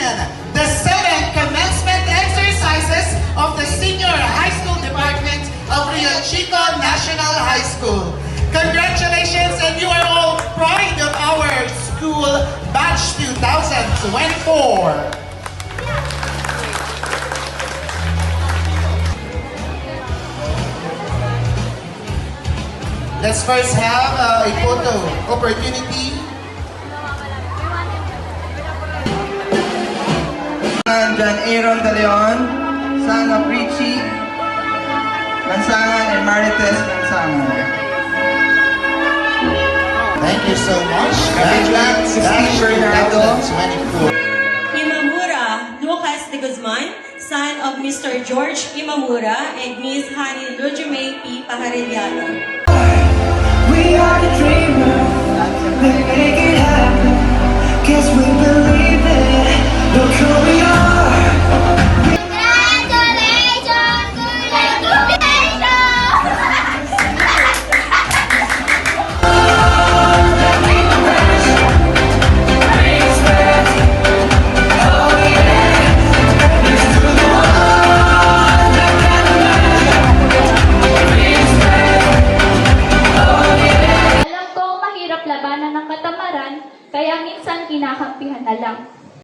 begin the 7th commencement exercises of the Senior High School Department of Rio Chico National High School. Congratulations, and you are all pride of our school batch 2024. Let's first have a photo opportunity. John Aaron De Leon, son of Richie Mansangan and Marites Mansangan. Thank you so much. Batch 2024. Imamura Lucas de Guzman, son of Mr. George Imamura and Miss Hani Lujime P. Pajarillano. We are the dreamers, we make it happen, 'cause we believe it, look who we are. Congratulations! Alam ko mahirap labanan ng katamaran, kaya minsan kinakampihan na lang.